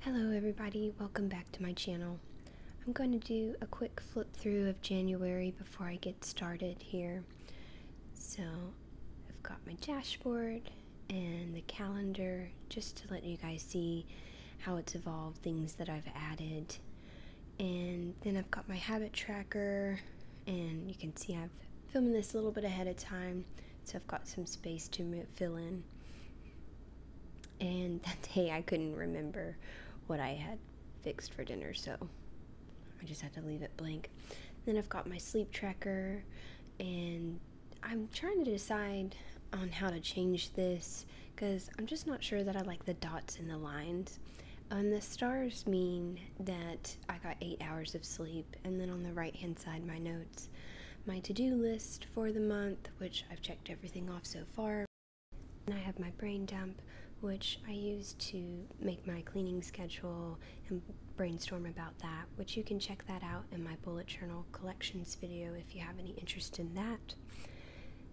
Hello everybody, welcome back to my channel. I'm going to do a quick flip through of January before I get started here. So I've got my dashboard and the calendar just to let you guys see how it's evolved, things that I've added. And then I've got my habit tracker, and you can see I've filmed this a little bit ahead of time, so I've got some space to fill in. And that day I couldn't remember what I had fixed for dinner, so I just had to leave it blank. Then I've got my sleep tracker, and I'm trying to decide on how to change this because I'm just not sure that I like the dots and the lines. The stars mean that I got 8 hours of sleep, and then on the right hand side my notes, my to-do list for the month, which I've checked everything off so far. And I have my brain dump, which I use to make my cleaning schedule and brainstorm about that, which you can check that out in my bullet journal collections video if you have any interest in that.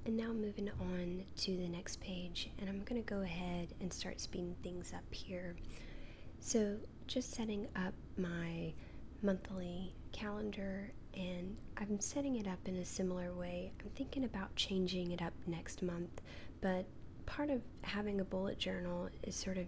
And now moving on to the next page, and I'm going to go ahead and start speeding things up here. So just setting up my monthly calendar, and I'm setting it up in a similar way. I'm thinking about changing it up next month, but part of having a bullet journal is sort of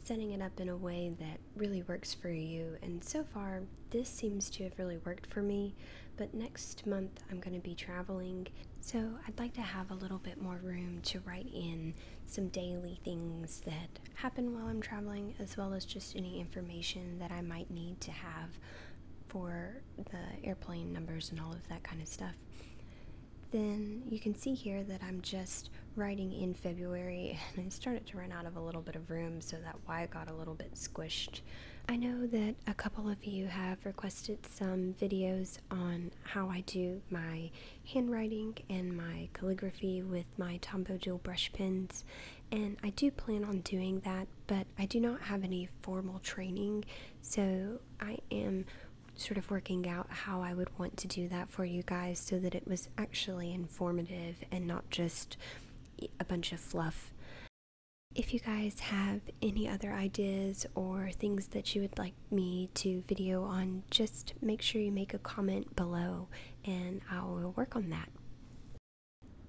setting it up in a way that really works for you, and so far this seems to have really worked for me. But next month I'm going to be traveling, so I'd like to have a little bit more room to write in some daily things that happen while I'm traveling, as well as just any information that I might need to have for the airplane numbers and all of that kind of stuff. Then you can see here that I'm just writing in February, and I started to run out of a little bit of room, so that Y got a little bit squished. I know that a couple of you have requested some videos on how I do my handwriting and my calligraphy with my Tombow dual brush pens, and I do plan on doing that, but I do not have any formal training, so I am sort of working out how I would want to do that for you guys so that it was actually informative and not just a bunch of fluff. If you guys have any other ideas or things that you would like me to video on, just make sure you make a comment below and I will work on that.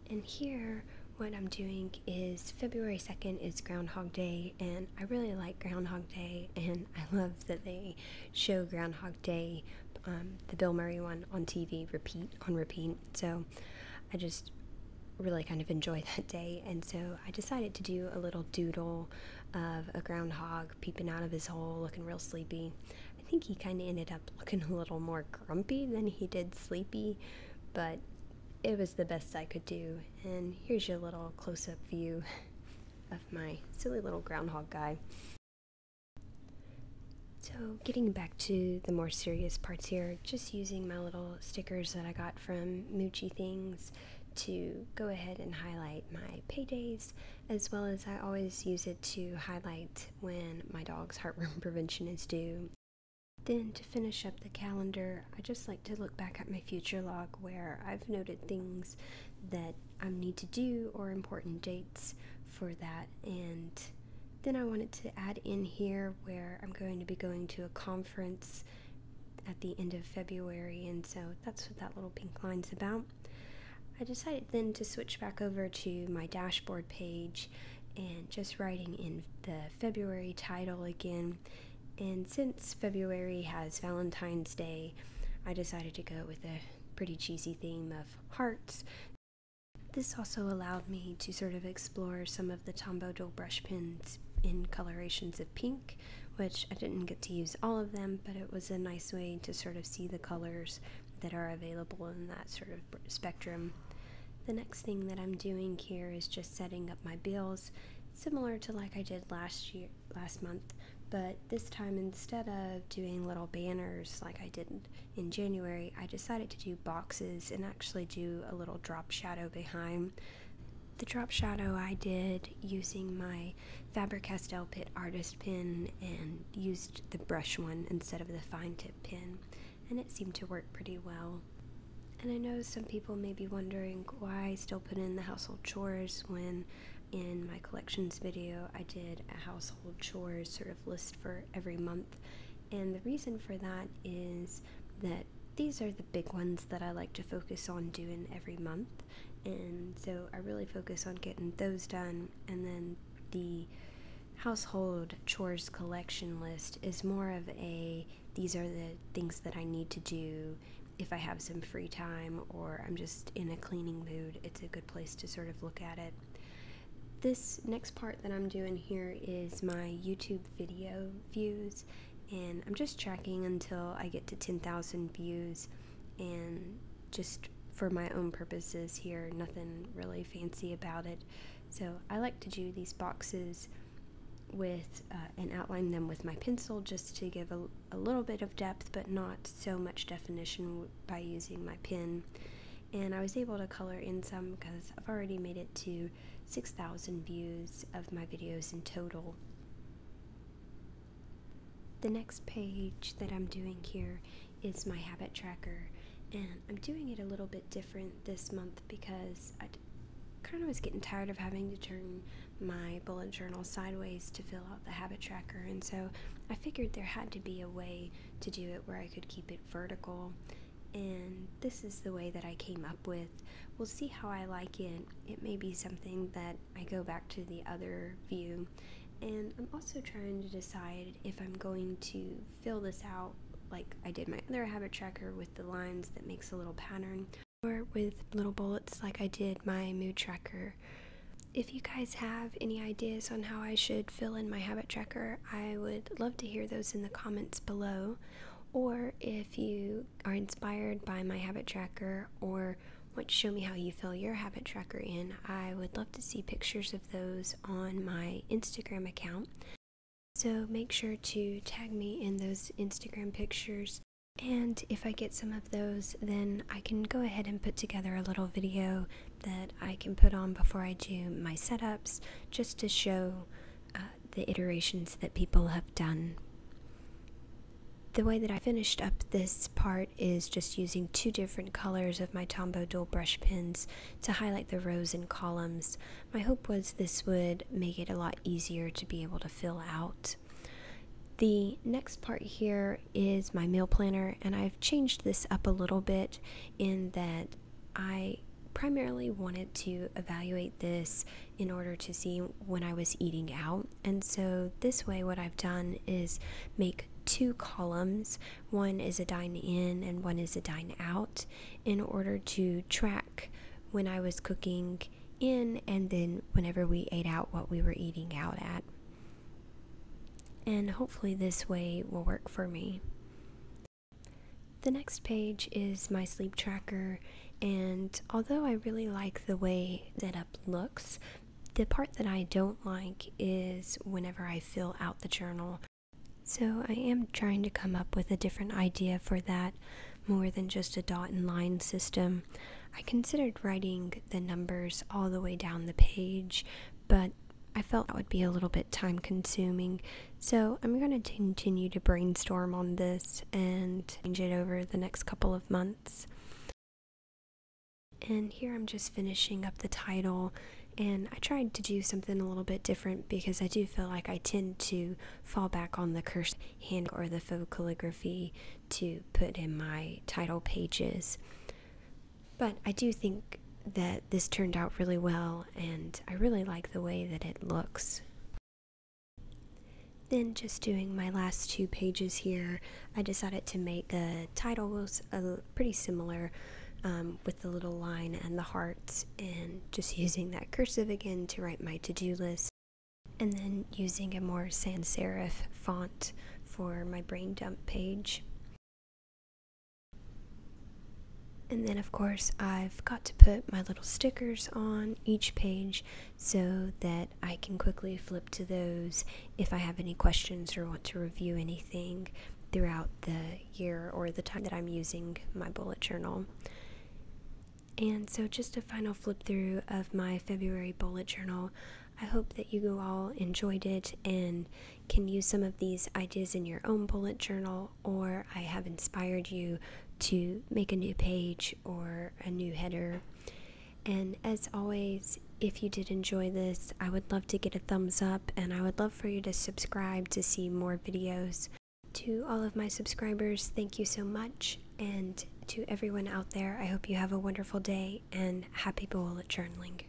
And here what I'm doing is February 2nd is Groundhog Day, and I really like Groundhog Day, and I love that they show Groundhog Day, the Bill Murray one, on TV on repeat, so I just really kind of enjoy that day. And so I decided to do a little doodle of a groundhog peeping out of his hole looking real sleepy. I think he kind of ended up looking a little more grumpy than he did sleepy, but it was the best I could do. And here's your little close-up view of my silly little groundhog guy. So getting back to the more serious parts here, just using my little stickers that I got from Moochie Things to go ahead and highlight my paydays, as well as I always use it to highlight when my dog's heartworm prevention is due. Then to finish up the calendar, I just like to look back at my future log where I've noted things that I need to do or important dates for that. And then I wanted to add in here where I'm going to be going to a conference at the end of February, and so that's what that little pink line's about. I decided then to switch back over to my dashboard page and just writing in the February title again. And since February has Valentine's Day, I decided to go with a pretty cheesy theme of hearts. This also allowed me to sort of explore some of the Tombow dual brush pens in colorations of pink, which I didn't get to use all of them, but it was a nice way to sort of see the colors that are available in that sort of spectrum. The next thing that I'm doing here is just setting up my bills, similar to like I did last month, but this time instead of doing little banners like I did in January, I decided to do boxes and actually do a little drop shadow behind. The drop shadow I did using my Faber-Castell Pit Artist pen and used the brush one instead of the fine tip pen, and it seemed to work pretty well. And I know some people may be wondering why I still put in the household chores when in my collections video, I did a household chores sort of list for every month. And the reason for that is that these are the big ones that I like to focus on doing every month. And so I really focus on getting those done. And then the household chores collection list is more of a, these are the things that I need to do if I have some free time or I'm just in a cleaning mood. It's a good place to sort of look at it. This next part that I'm doing here is my YouTube video views, and I'm just tracking until I get to 10,000 views, and just for my own purposes here, nothing really fancy about it. So I like to do these boxes with and outline them with my pencil just to give a little bit of depth, but not so much definition by using my pen. And I was able to color in some because I've already made it to 6,000 views of my videos in total. The next page that I'm doing here is my habit tracker, and I'm doing it a little bit different this month because I kind of was getting tired of having to turn my bullet journal sideways to fill out the habit tracker, and so I figured there had to be a way to do it where I could keep it vertical, and this is the way that I came up with. We'll see how I like it. It may be something that I go back to the other view. And I'm also trying to decide if I'm going to fill this out like I did my other habit tracker with the lines that makes a little pattern, or with little bullets like I did my mood tracker. If you guys have any ideas on how I should fill in my habit tracker, I would love to hear those in the comments below. Or if you are inspired by my habit tracker or want to show me how you fill your habit tracker in, I would love to see pictures of those on my Instagram account. So make sure to tag me in those Instagram pictures, and if I get some of those, then I can go ahead and put together a little video that I can put on before I do my setups, just to show the iterations that people have done. The way that I finished up this part is just using two different colors of my Tombow dual brush pens to highlight the rows and columns. My hope was this would make it a lot easier to be able to fill out. The next part here is my meal planner, and I've changed this up a little bit in that I primarily wanted to evaluate this in order to see when I was eating out, and so this way what I've done is make two columns. One is a dine in and one is a dine out, in order to track when I was cooking in and then whenever we ate out, what we were eating out at. And hopefully this way will work for me. The next page is my sleep tracker, and although I really like the way that up looks, the part that I don't like is whenever I fill out the journal. So I am trying to come up with a different idea for that, more than just a dot and line system. I considered writing the numbers all the way down the page, but I felt that would be a little bit time consuming, so I'm going to continue to brainstorm on this and change it over the next couple of months. And here I'm just finishing up the title, and I tried to do something a little bit different because I do feel like I tend to fall back on the cursed hand or the faux calligraphy to put in my title pages. But I do think that this turned out really well, and I really like the way that it looks. Then just doing my last two pages here, I decided to make the titles pretty similar, with the little line and the hearts, and just using that cursive again to write my to-do list, and then using a more sans serif font for my brain dump page. And then of course I've got to put my little stickers on each page so that I can quickly flip to those if I have any questions or want to review anything throughout the year or the time that I'm using my bullet journal. And so just a final flip through of my February bullet journal. I hope that you all enjoyed it and can use some of these ideas in your own bullet journal, or I have inspired you to make a new page or a new header. And as always, if you did enjoy this, I would love to get a thumbs up, and I would love for you to subscribe to see more videos. To all of my subscribers, thank you so much, and to everyone out there, I hope you have a wonderful day, and happy bullet journaling.